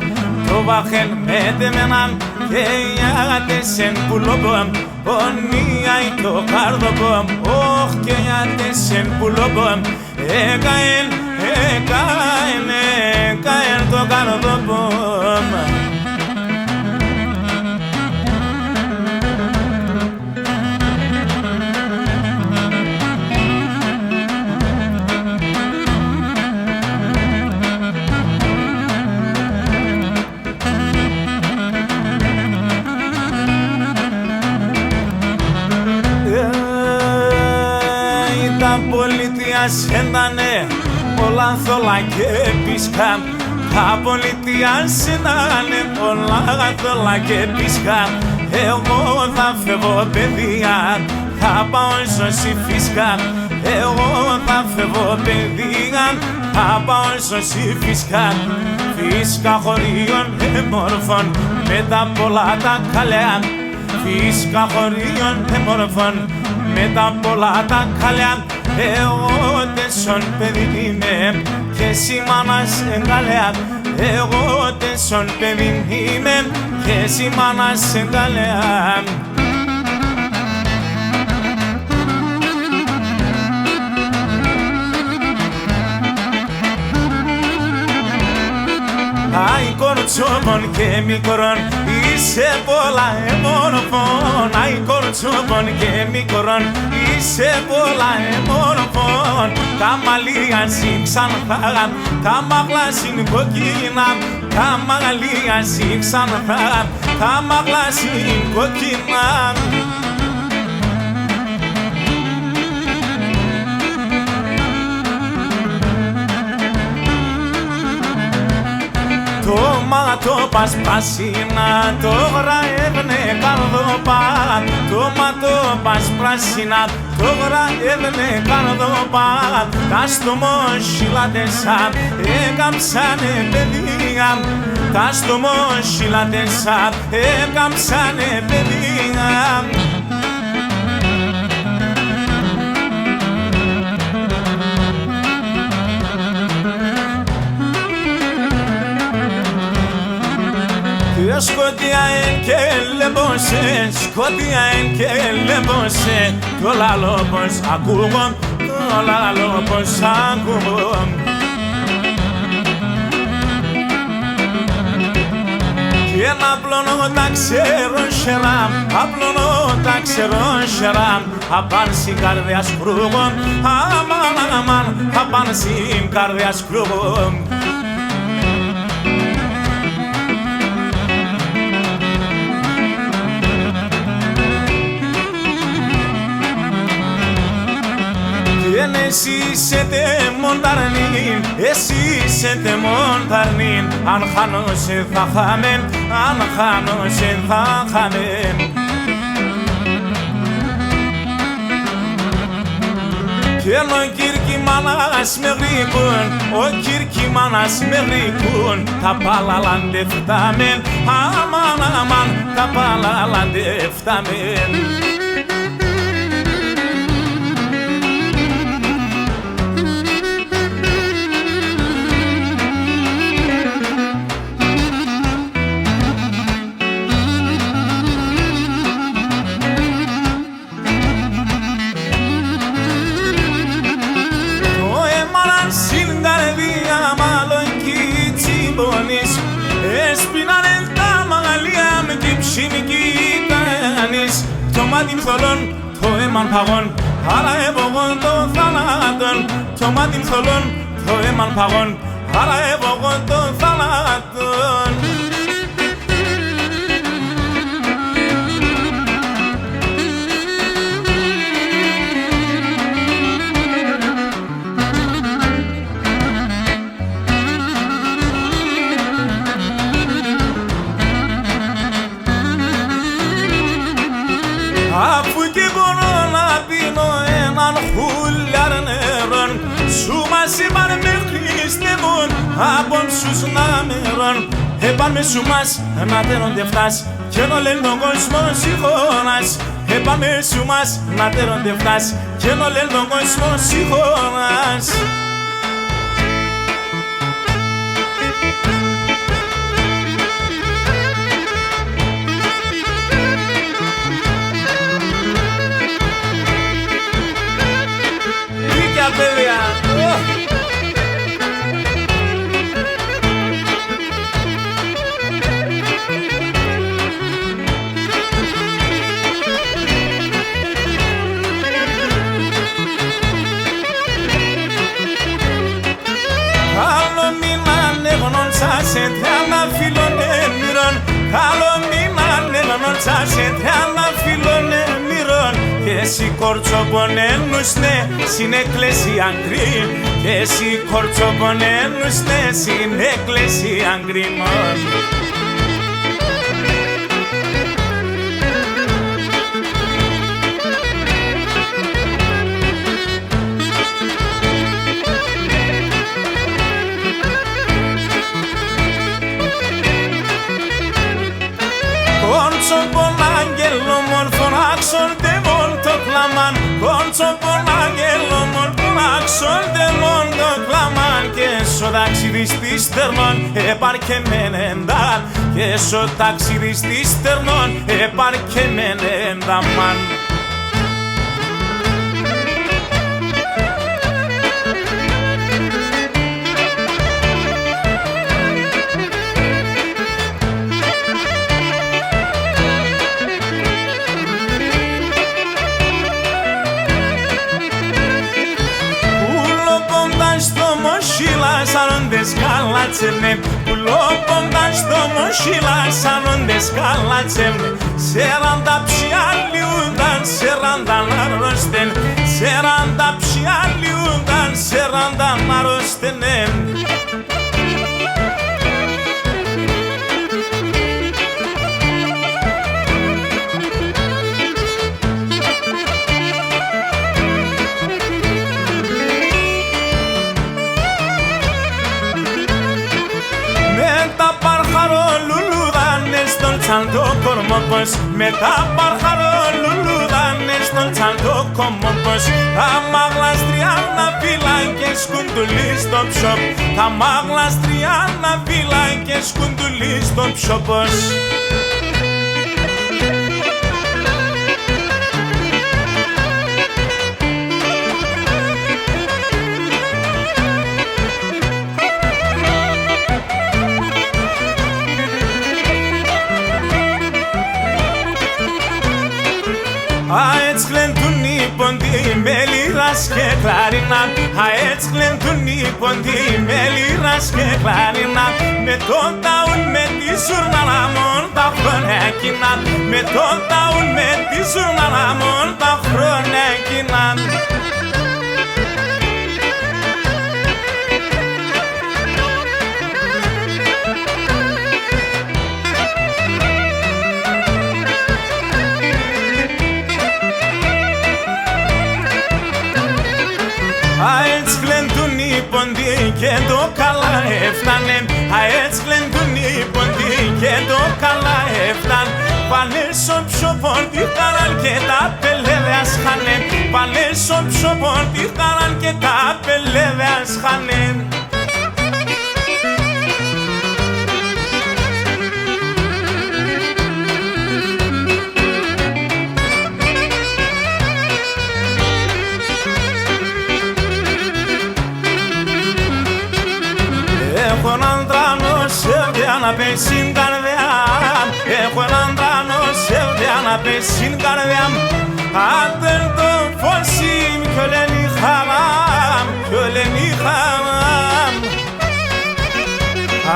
το βάχεν με τεμέναν, και για τεσέν πουλομπομ, ονία ή το καρδομπομ, όχ και για τεσέν πουλομπομ, έκαεν το καρδομπομ. Τα πολιτεία σέντανε όλα θόλα και πίσκαν, τα πολιτεία σέντανε όλα θόλα και πίσκαν. Εγώ θα φεύγω παιδεία, θα πάω σωσή φύσκα, εγώ θα φεύγω παιδεία, θα πάω σωσή φύσκα. Φύσκα χωρίων εμόρφων με τα πολλά τα καλέα, φύσκα χωρίων εμόρφων με τα πολλά τα καλέα. Εγώ τεσόν παιδί είμαι και εσύ μάνας εγκαλέα, εγώ τεσόν παιδί είμαι και εσύ μάνας εγκαλέα. Άι κορτσόμον και μικρόν, είσαι πολλά εμόρφων. Άι κορτσόμον και μικρόν, είσαι πολλά εμόρφων. Τα μαλλιά ξανθά, τα μαγλά κοκκίνα, τα μαλλιά ξανθά, τα μαγλά κοκκίνα. τόπας πράσινα, τώρα έβαινε καρδοπά. Τόπας πράσινα, τώρα έβαινε καρδοπά. Τα στομόσυλατέσα έκαμψανε παιδεία. Τα στομόσυλατέσα έκαμψανε παιδεία. Σκοτία εν και λεμπόσε, σκοτία εν και λεμπόσε. Κι όλα λόγος ακούγω, όλα λόγος ακούγω. Κι ένα απλώνω τα ξέρω σεράμ, απλώνω τα ξέρω σεράμ. Απάν στην καρδιά σκρούγω, αμάν αμάν, απάν στην καρδιά σκρούγω. Εσύ είσαι τεμονταρνήν, εσύ είσαι τεμονταρνήν. Αν χάνω σε θα χάμεν, αν χάνω σε θα χάμεν. Κι ενώ ο Κυρκυμάνας με γρήκουν, ο Κυρκυμάνας με γρήκουν. Τα παλαλαντευτάμεν, αμάν αμάν, τα παλαλαντευτάμεν. Έσπινανε τα μαγαλία με κύψη μη κοίτανες. Το μάτι θολών, το έμαν παγών, άρα έβογον το θάνατον. Το μάτι θολών, το έμαν παγών, άρα έβογον το θάνατον. Αφού και μπορώ να πίνω έναν χουλιάρ νερόν, σου μας είπαν μέχρι στεμόν από ψους να μερών. Έπαμε σου μας να τέρονται φτάς και ενώ λένε τον κόσμο συγχώνας. Έπαμε σου μας να τέρονται φτάς και ενώ λένε τον κόσμο συγχώνας. Παιδιά. Καλό μήνα ανέγνων σας σε τριάννα φίλων εμμυρών. Καλό μήνα ανέγνων σας σε τριάννα φίλων εμμυρών. Και εσύ κορτσοπονένουσνε στην εκκλησία γκρι. Και εσύ κορτσοπονένουσνε στην εκκλησία γκριμών. Κόρτσοπον άγγελο μορφων άξονται μον το κλαμάν. Κόρτσοπον άγγελο μορφων άξονται μον το κλαμάν. Και σο ταξιδις της τερνών επαρκεμένενταν. Και σο ταξιδις της τερνών επαρκεμένενταν μαν. Σάνοντες καλάτσεμνε, πουλόποντας το μοσχίλα. Σάνοντες καλάτσεμνε, σέραντα ψιάλιούνταν, σέρανταν αρρώστεν. Σέραντα ψιάλιούνταν, σέρανταν αρρώστεν. τσαντό κορμόπος, με τα παρχαρολουλούδανε στον τσαντό κομμόπος. Τα μαγλαστριάνα φύλλα και σκουντουλί στο ψωπ, τα μαγλαστριάνα φύλλα και σκουντουλί στο ψωπος. Αετς γλεντούν οι ποντοί με λίρας και κλαρινά. Αετς γλεντούν οι ποντοί με λίρας και κλαρινά. Με τον ταούν με τη ζουρνάλα μόν τα χρόνια εκείνα. Με τον ταούν με τη ζουρνάλα μόν τα χρόνια εκείνα. Αετς γλεντούν οι ποντοί και το καλά έφτανε. Αετς γλεντούν οι ποντοί και το καλά έφτανε. Πάνε στο ψωπον τη χαράν και τα πελεύεας χάνε. Πάνε στο ψωπον τη χαράν και τα πελεύεας χάνε. Έχω έναν τρανό σε βδιά να πες στην καρδιά. Έχω έναν τρανό σε βδιά να πες στην καρδιά. Άντε το φωσί κι όλεν η χαράμ, κι όλεν η χαράμ.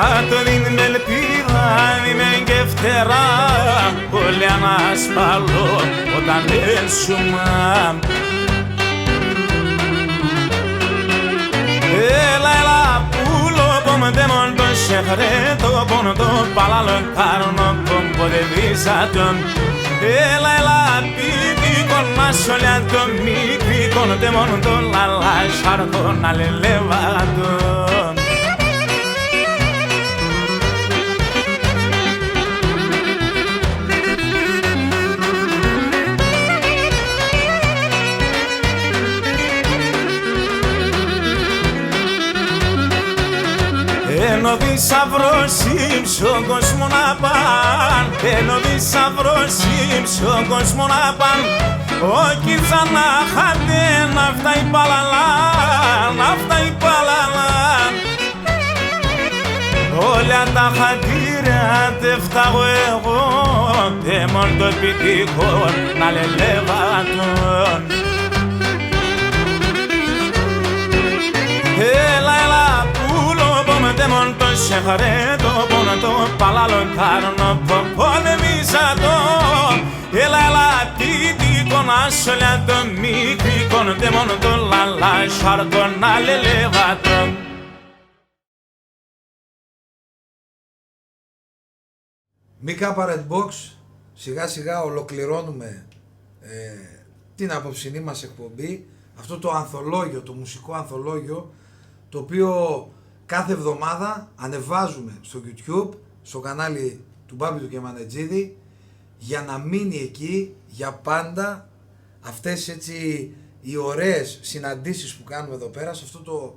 Άτο δίν με ελπίδα, δι' με και φτερά. Όλοι ανασπαλώ όταν έσουμα. Έλα, έλα, de molto segreto bonto palalo carno pompo de visaton ela ela piti con masoliato mi con de molto la lasciar con l'elevato. Ενώ θησαυρός ύψω κόσμο να παν. Ενώ θησαυρός ύψω κόσμο να παν. Όχι ξανά χάτε να φτάει παλαλάν, να φτάει παλαλάν. Όλα τα χατήρια τε φτάγω εγώ. Τε μόνο το επιτυχώ να λελεύατον. Έλα, έλα, de molto segreto bonto palalo carno pompo de visato ela la titi con asoliato mi con de molto la lasciar con l'elevato. Μίκα Red Box, σιγά σιγά ολοκληρώνουμε την απόψινή μας εκπομπή, αυτό το ανθολόγιο, το μουσικό ανθολόγιο, το οποίο κάθε εβδομάδα ανεβάζουμε στο YouTube, στο κανάλι του Μπάμπη του Κεμανετζίδη, για να μείνει εκεί για πάντα αυτές έτσι οι ωραίες συναντήσεις που κάνουμε εδώ πέρα, σε αυτό το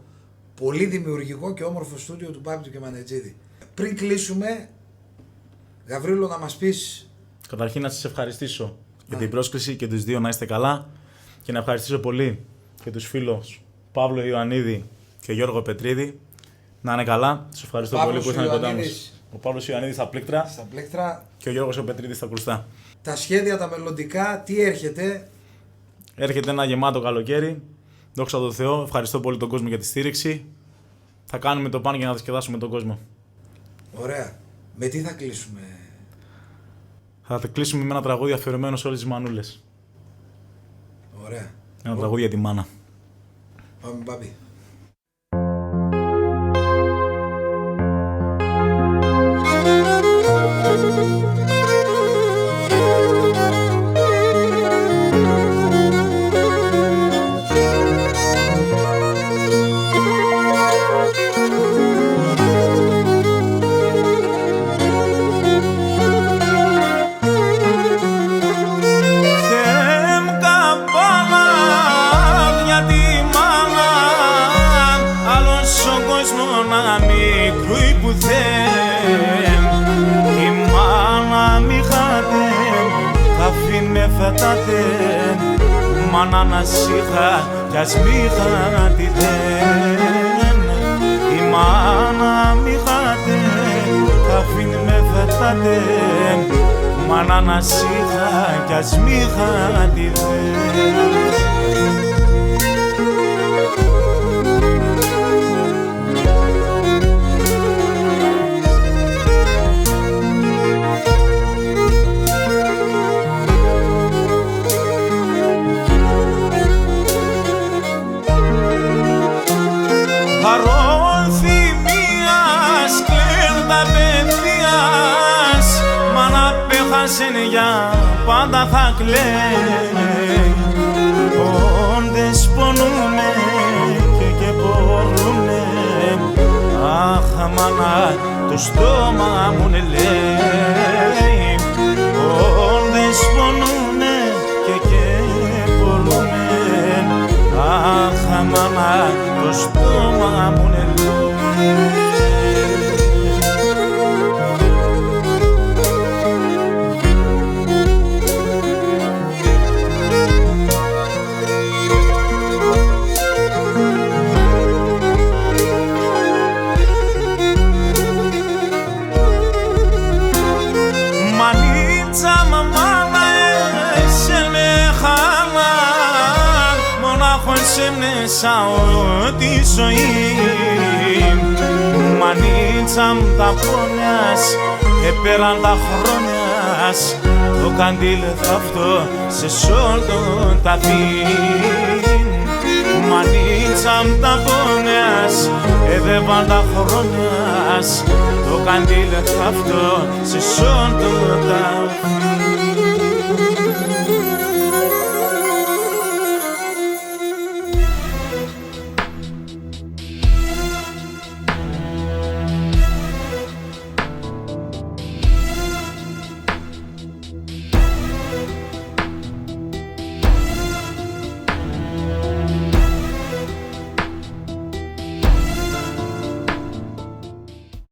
πολύ δημιουργικό και όμορφο στούντιο του Μπάμπη του Κεμανετζίδη. Πριν κλείσουμε, Γαβρίλο, να μας πεις... Καταρχήν να σας ευχαριστήσω για την πρόσκληση και τους δύο να είστε καλά και να ευχαριστήσω πολύ και τους φίλους Παύλο Ιωαννίδη και Γιώργο Πετρίδη. Να είναι καλά, σας ευχαριστώ πολύ που ήρθαν κοντά μας. Ο Παύλος Ιωαννίδης στα πλήκτρα και ο Γιώργος ο Πετρίδης στα κλουστά. Τα σχέδια, τα μελλοντικά, τι έρχεται? Έρχεται ένα γεμάτο καλοκαίρι. Δόξα τω Θεώ, ευχαριστώ πολύ τον κόσμο για τη στήριξη. Θα κάνουμε το πάνω για να διασκεδάσουμε τον κόσμο. Ωραία. Με τι θα κλείσουμε? Θα τα κλείσουμε με ένα τραγούδι αφιερωμένο σε όλες τις μανούλες. Ωραία. Ένα τραγούδι για τη μάνα. Πάμε, Μπάμπη. φετάτε, μάνα να σήχα κι ας μη είχα τη δέν. Η μάνα μη είχατε, αφήνει με φετάτε, μάνα να σήχα κι ας μη είχα τη δέν. Παρονθυμίας, κλέρτα παιδείας, μα να πέχασεν για πάντα θα κλαίει. Όντες πονούνε και πορούνε, αχ μάνα το στόμα μου λέει. Όντες πονούνε και πορούνε, αχ μάνα το στόμα μου λέει. Μανίτσα μαμάνα έσαι με χάνα, μονάχο σε μέσα ό,τι ζωή. Μανίτσα μ' τα πόνιας, επέραν τα χρόνιας, το καντήλ θα αυτό σε σόλτο τα δίν. Μανίτσα μ' τα πόνιας, επέραν τα χρόνιας, το καντήλ θα αυτό σε σόλτο τα δίν.